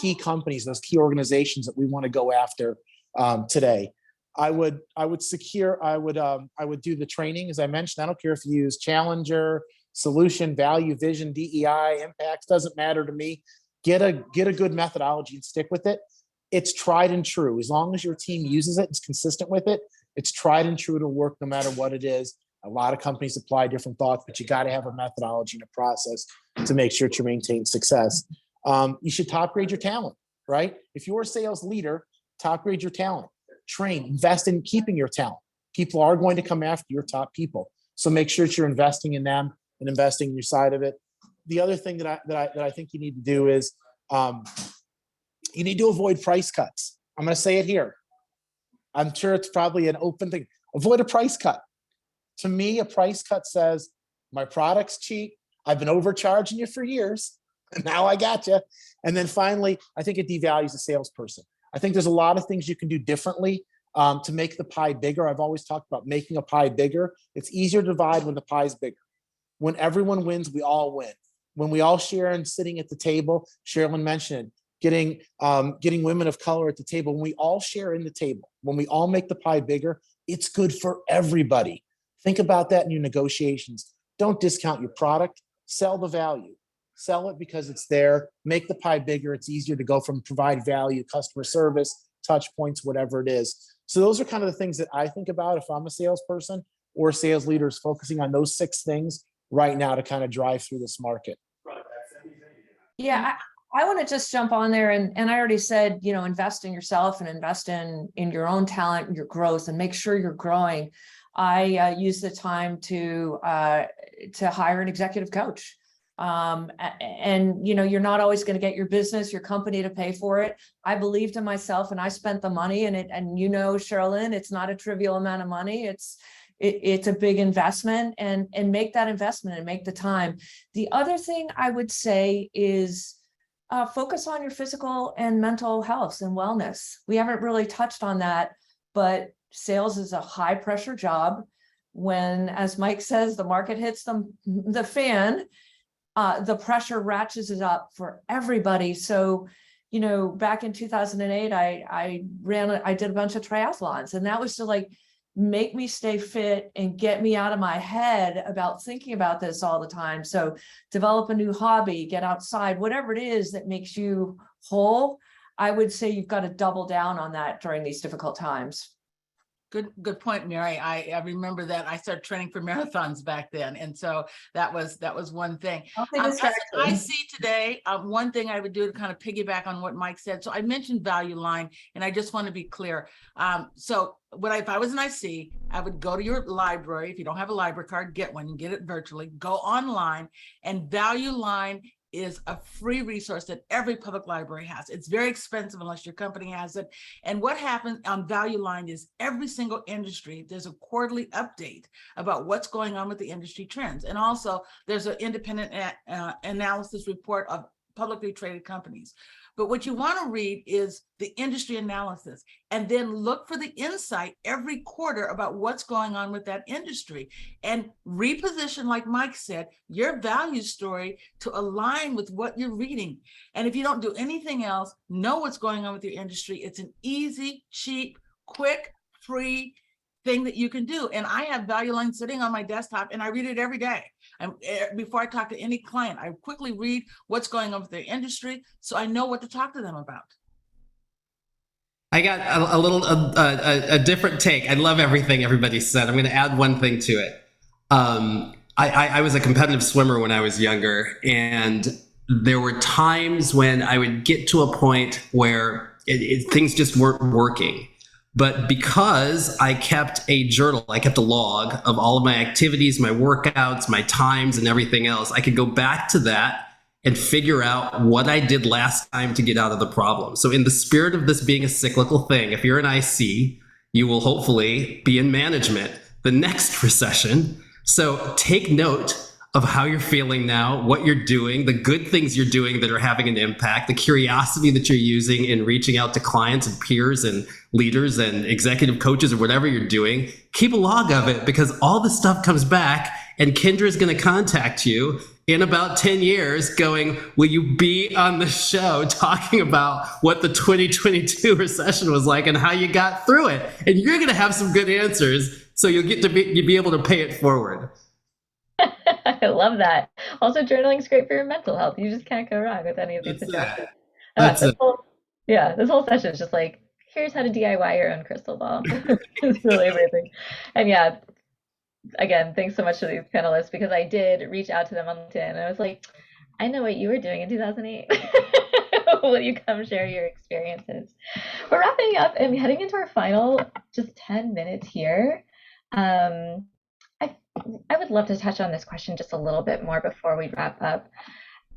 key companies, those key organizations that we want to go after today. I would do the training, as I mentioned. I don't care if you use Challenger, Solution, Value, Vision, DEI, Impacts, doesn't matter to me. Get a good methodology and stick with it. It's tried and true. As long as your team uses it, it's consistent with it, it's tried and true to work no matter what it is. A lot of companies apply different thoughts, but you got to have a methodology and a process to make sure to maintain success. You should top grade your talent, right? If you're a sales leader, top grade your talent. Train, invest in keeping your talent. People are going to come after your top people. So make sure that you're investing in them and investing in your side of it. The other thing that I think you need to do is you need to avoid price cuts. I'm going to say it here. I'm sure it's probably an open thing. Avoid a price cut. To me, a price cut says, my product's cheap. I've been overcharging you for years. And now I got you. And then finally, I think it devalues the salesperson. I think there's a lot of things you can do differently to make the pie bigger. I've always talked about making a pie bigger. It's easier to divide when the pie's bigger. When everyone wins, we all win. When we all share and sitting at the table, Cherilynn mentioned getting women of color at the table. When we all share in the table, when we all make the pie bigger, it's good for everybody. Think about that in your negotiations. Don't discount your product. Sell the value. Sell it because it's there. Make the pie bigger. It's easier to go from provide value, customer service, touch points, whatever it is. So those are kind of the things that I think about if I'm a salesperson or a sales leader, is focusing on those 6 things right now to kind of drive through this market. Yeah, I want to just jump on there, and I already said, invest in yourself and invest in your own talent and your growth, and make sure you're growing. I use the time to hire an executive coach. And you're not always going to get your business, your company to pay for it. I believed in myself and I spent the money, and Cherilynn, it's not a trivial amount of money. It's a big investment, and make that investment and make the time. The other thing I would say is focus on your physical and mental health and wellness. We haven't really touched on that, but sales is a high pressure job. When, as Mike says, the market hits the fan, the pressure ratchets it up for everybody. So, back in 2008, I did a bunch of triathlons, and that was to make me stay fit and get me out of my head about thinking about this all the time. So develop a new hobby, get outside, whatever it is that makes you whole. I would say you've got to double down on that during these difficult times. Good point, Mary. I remember that I started training for marathons back then, and so that was one thing. As I see today, one thing I would do to kind of piggyback on what Mike said. So I mentioned value line, and I just want to be clear. So if I was an IC, I would go to your library. If you don't have a library card, get one. You get it virtually. Go online, and value line is a free resource that every public library has. It's very expensive unless your company has it. And what happens on Value Line is every single industry, there's a quarterly update about what's going on with the industry trends. And also there's an independent analysis report of publicly traded companies. But what you want to read is the industry analysis, and then look for the insight every quarter about what's going on with that industry, and reposition, like Mike said, your value story to align with what you're reading. And if you don't do anything else, know what's going on with your industry. It's an easy, cheap, quick, free thing that you can do. And I have Value Line sitting on my desktop, and I read it every day. And before I talk to any client, I quickly read what's going on with their industry, so I know what to talk to them about. I got a different take. I love everything everybody said. I'm going to add one thing to it. I was a competitive swimmer when I was younger, and there were times when I would get to a point where things just weren't working. But because I kept a journal, I kept a log of all of my activities, my workouts, my times, and everything else, I could go back to that and figure out what I did last time to get out of the problem. So in the spirit of this being a cyclical thing, if you're an IC, you will hopefully be in management the next recession. So take note of how you're feeling now, what you're doing, the good things you're doing that are having an impact, the curiosity that you're using in reaching out to clients and peers and leaders and executive coaches or whatever you're doing. Keep a log of it, because all this stuff comes back and Kendra is going to contact you in about 10 years going, will you be on the show talking about what the 2022 recession was like and how you got through it? And you're going to have some good answers, so you'll be able to pay it forward. I love that. Also, journaling is great for your mental health. You just can't go wrong with any of these suggestions. This whole session is just like, here's how to DIY your own crystal ball. It's really amazing. And yeah, again, thanks so much to these panelists, because I did reach out to them on LinkedIn and I was like, I know what you were doing in 2008. Will you come share your experiences? We're wrapping up and heading into our final just 10 minutes here. I would love to touch on this question just a little bit more before we wrap up.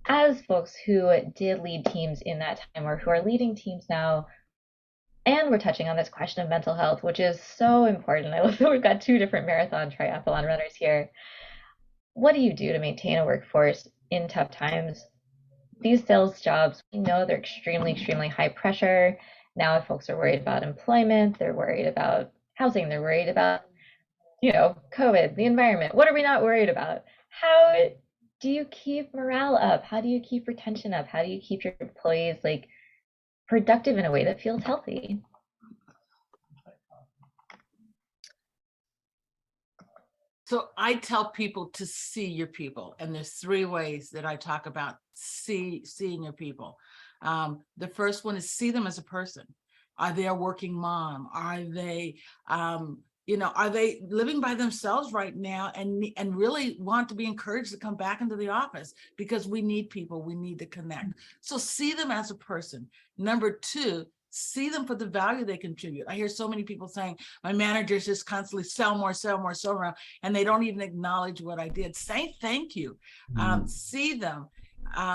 As folks who did lead teams in that time or who are leading teams now, and we're touching on this question of mental health, which is so important. I love that we've got two different marathon triathlon runners here. What do you do to maintain a workforce in tough times? These sales jobs, we know they're extremely, extremely high pressure. Now, if folks are worried about employment, they're worried about housing, they're worried about COVID, the environment. What are we not worried about? How do you keep morale up? How do you keep retention up? How do you keep your employees productive in a way that feels healthy? So I tell people to see your people, and there's 3 ways that I talk about seeing your people. The first one is see them as a person. Are they a working mom? Are they are they living by themselves right now and really want to be encouraged to come back into the office, because we need people, we need to connect. So see them as a person. Number 2, see them for the value they contribute. I hear so many people saying, my managers just constantly sell more, and they don't even acknowledge what I did. Say thank you. See them,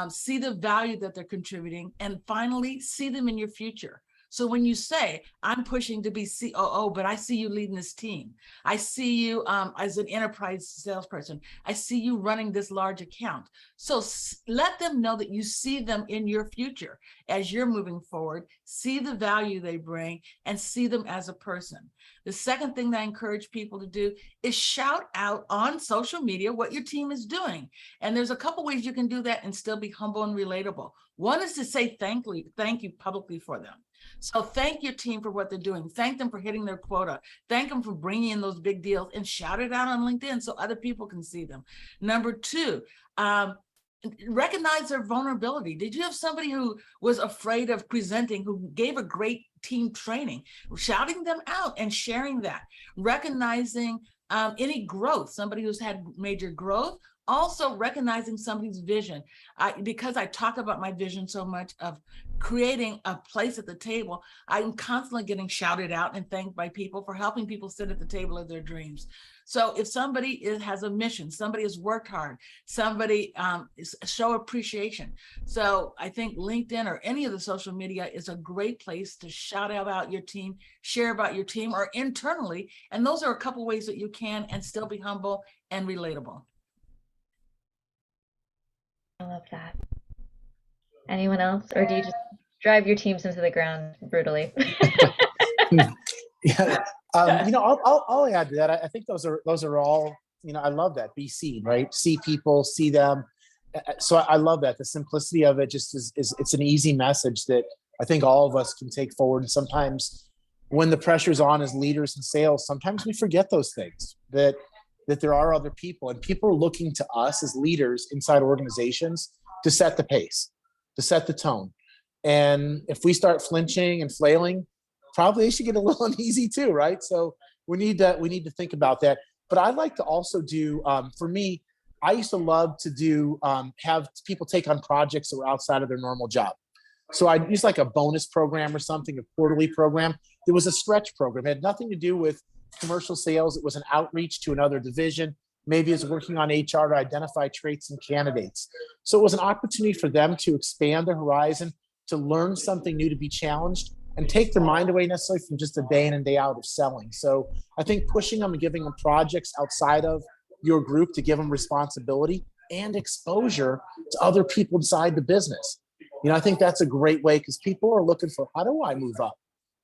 see the value that they're contributing, and finally, see them in your future. So when you say, I'm pushing to be COO, but I see you leading this team. I see you as an enterprise salesperson. I see you running this large account. So let them know that you see them in your future as you're moving forward, see the value they bring, and see them as a person. The second thing that I encourage people to do is shout out on social media what your team is doing. And there's a couple ways you can do that and still be humble and relatable. One is to say thank you publicly for them. So thank your team for what they're doing. Thank them for hitting their quota. Thank them for bringing in those big deals, and shout it out on LinkedIn so other people can see them. Number 2, recognize their vulnerability. Did you have somebody who was afraid of presenting, who gave a great team training? Shouting them out and sharing that. Recognizing any growth, somebody who's had major growth. Also recognizing somebody's vision. Because I talk about my vision so much of creating a place at the table, I'm constantly getting shouted out and thanked by people for helping people sit at the table of their dreams. So if somebody has a mission, somebody has worked hard, somebody show appreciation. So I think LinkedIn or any of the social media is a great place to shout out about your team, share about your team, or internally. And those are a couple ways that you can and still be humble and relatable. I love that. Anyone else, or do you just drive your teams into the ground brutally? Yeah. I'll add to that. I think those are all, I love that. Be seen, right? See people, see them. So I love that. The simplicity of it just is it's an easy message that I think all of us can take forward. And sometimes when the pressure's on as leaders in sales, sometimes we forget those things, that there are other people, and people are looking to us as leaders inside organizations to set the pace, to set the tone. And if we start flinching and flailing, probably they should get a little uneasy too, right? So we need to think about that. But I'd like to also do, for me, I used to love to do, have people take on projects that were outside of their normal job. So I'd use like a bonus program or something, a quarterly program. There was a stretch program. It had nothing to do with commercial sales. It was an outreach to another division. Maybe it's working on HR to identify traits in candidates. So it was an opportunity for them to expand their horizon, to learn something new, to be challenged, and take their mind away necessarily from just a day in and day out of selling. So I think pushing them and giving them projects outside of your group to give them responsibility and exposure to other people inside the business. You know, I think that's a great way, because people are looking for, how do I move up?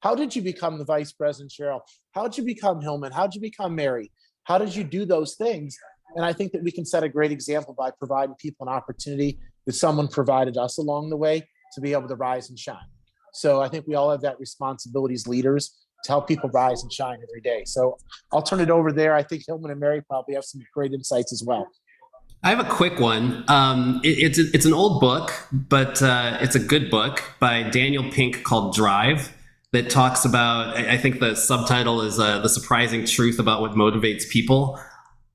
How did you become the vice president, Cheryl? How did you become Hilmon? How did you become Mary? How did you do those things? And I think that we can set a great example by providing people an opportunity that someone provided us along the way to be able to rise and shine. So I think we all have that responsibility as leaders to help people rise and shine every day. So I'll turn it over there. I think Hilmon and Mary probably have some great insights as well. I have a quick one. It's an old book, but it's a good book by Daniel Pink called Drive, that talks about, I think the subtitle is The Surprising Truth About What Motivates People.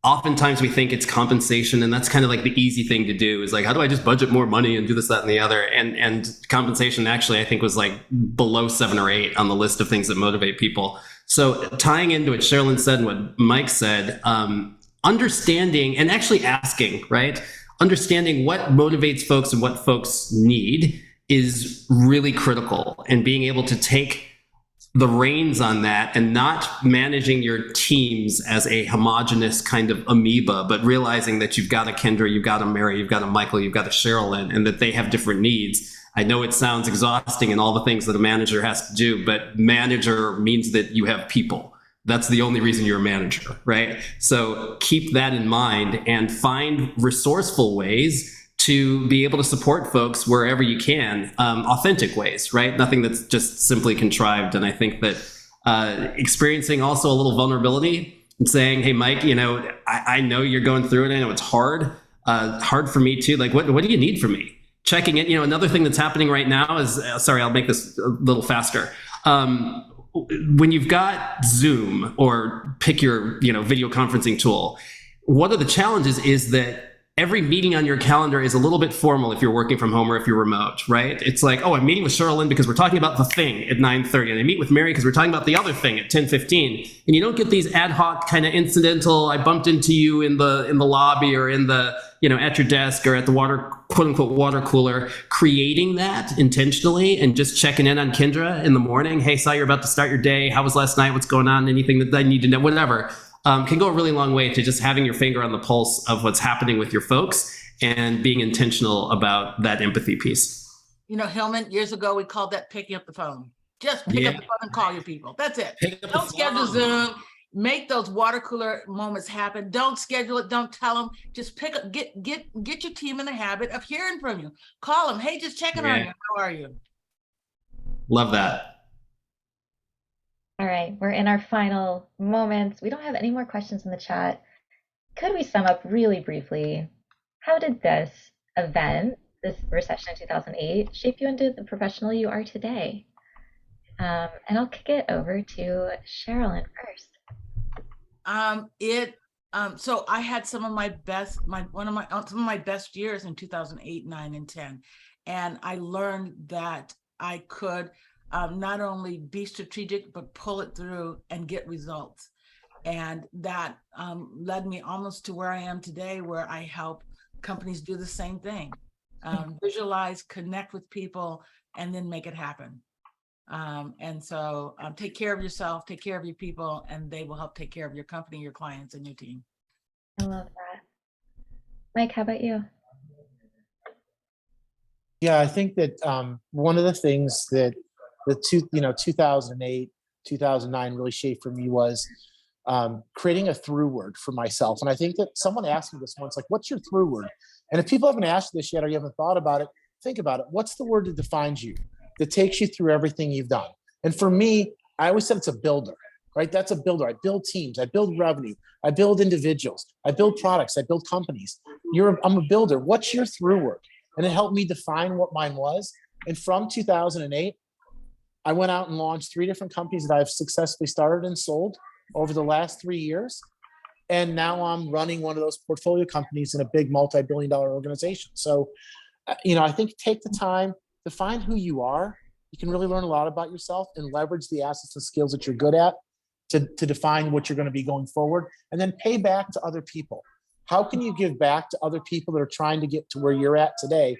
Oftentimes we think it's compensation, and that's kind of like the easy thing to do, is like, how do I just budget more money and do this, that, and the other? And compensation actually, I think, was like below 7 or 8 on the list of things that motivate people. So tying into what Cherilynn said and what Mike said, understanding and actually asking, right? Understanding what motivates folks and what folks need is really critical, and being able to take the reins on that and not managing your teams as a homogenous kind of amoeba, but realizing that you've got a Kendra, you've got a Mary, you've got a Michael, you've got a Cherilynn, and that they have different needs. I know it sounds exhausting and all the things that a manager has to do, but manager means that you have people. That's the only reason you're a manager, right? So keep that in mind and find resourceful ways to be able to support folks wherever you can, authentic ways, right? Nothing that's just simply contrived. And I think that experiencing also a little vulnerability and saying, hey, Mike, you know, I know you're going through it. I know it's hard for me too. Like, what do you need from me? Checking it. You know, another thing that's happening right now is, sorry, I'll make this a little faster. When you've got Zoom or pick your, video conferencing tool, one of the challenges is that every meeting on your calendar is a little bit formal if you're working from home or if you're remote, right? It's like, oh, I'm meeting with Cherilynn because we're talking about the thing at 9:30, and I meet with Mary because we're talking about the other thing at 10:15. And you don't get these ad hoc kind of incidental, I bumped into you in the lobby or in the, at your desk or at the quote unquote water cooler, creating that intentionally and just checking in on Kendra in the morning. Hey, saw you're about to start your day. How was last night? What's going on? Anything that I need to know? Whatever. Can go a really long way to just having your finger on the pulse of what's happening with your folks and being intentional about that empathy piece. Hilmon, years ago, we called that picking up the phone. Just pick up the phone and call your people. That's it. Don't schedule Zoom. Make those water cooler moments happen. Don't schedule it. Don't tell them. Just pick up, get your team in the habit of hearing from you. Call them. Hey, just checking on you. How are you? Love that. All right, we're in our final moments. We don't have any more questions in the chat. Could we sum up really briefly? How did this event, this recession in 2008, shape you into the professional you are today? And I'll kick it over to Cherilynn first. So I had some of my best, some of my best years in 2008, 9, and 10. And I learned that I could not only be strategic, but pull it through and get results. And that led me almost to where I am today, where I help companies do the same thing. Visualize, connect with people, and then make it happen. And so take care of yourself, take care of your people, and they will help take care of your company, your clients, and your team. I love that. Mike, how about you? Yeah, I think that one of the things that 2008, 2009 really shaped for me was creating a through word for myself. And I think that someone asked me this once, like, what's your through word? And if people haven't asked this yet or you haven't thought about it, think about it. What's the word that defines you, that takes you through everything you've done? And for me, I always said it's a builder, right? That's a builder. I build teams, I build revenue, I build individuals, I build products, I build companies. I'm a builder. What's your through word? And it helped me define what mine was. And from 2008, I went out and launched 3 different companies that I've successfully started and sold over the last 3 years. And now I'm running one of those portfolio companies in a big multi-billion-dollar organization. So, I think take the time, define who you are. You can really learn a lot about yourself and leverage the assets and skills that you're good at to define what you're going to be going forward, and then pay back to other people. How can you give back to other people that are trying to get to where you're at today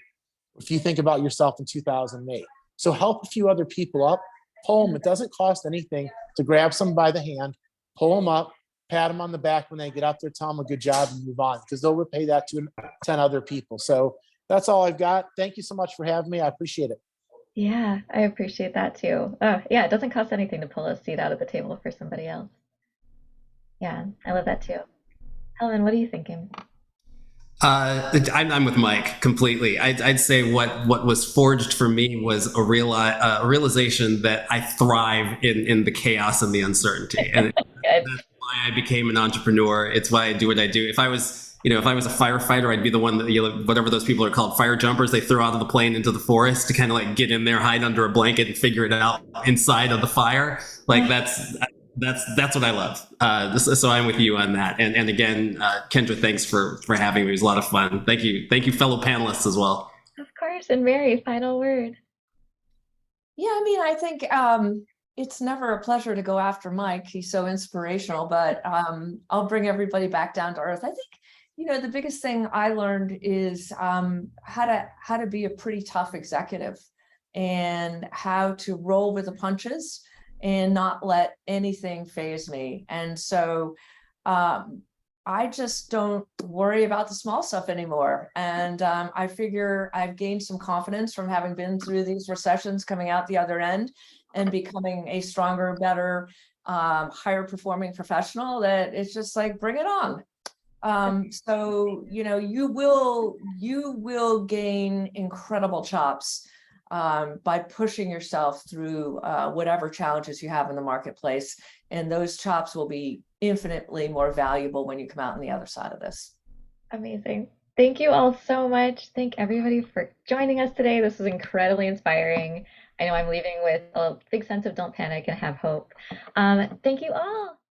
if you think about yourself in 2008? So help a few other people up, pull them. It doesn't cost anything to grab someone by the hand, pull them up, pat them on the back when they get up there, tell them a good job, and move on, because they'll repay that to 10 other people. So that's all I've got. Thank you so much for having me. I appreciate it. Yeah, I appreciate that too. Oh, yeah, it doesn't cost anything to pull a seat out of the table for somebody else. Yeah, I love that too. Helen, what are you thinking? I'm with Mike completely. I'd say what was forged for me was a realization that I thrive in the chaos and the uncertainty, and Good. that's why I became an entrepreneur. It's why I do what I do. If I was a firefighter, I'd be the one that, whatever those people are called, fire jumpers, they throw out of the plane into the forest to kind of like get in there, hide under a blanket, and figure it out inside of the fire. Like that's what I love. So I'm with you on that. And again, Kendra, thanks for having me. It was a lot of fun. Thank you, fellow panelists as well. Of course. And Mary, final word. Yeah, I mean, I think it's never a pleasure to go after Mike. He's so inspirational, but I'll bring everybody back down to earth. I think, the biggest thing I learned is how to be a pretty tough executive and how to roll with the punches and not let anything faze me. And so I just don't worry about the small stuff anymore. And I figure I've gained some confidence from having been through these recessions, coming out the other end and becoming a stronger, better, higher performing professional, that it's just like, bring it on. So, you will gain incredible chops by pushing yourself through whatever challenges you have in the marketplace. And those chops will be infinitely more valuable when you come out on the other side of this. Amazing. Thank you all so much. Thank everybody for joining us today. This was incredibly inspiring. I know I'm leaving with a big sense of don't panic and have hope. Thank you all.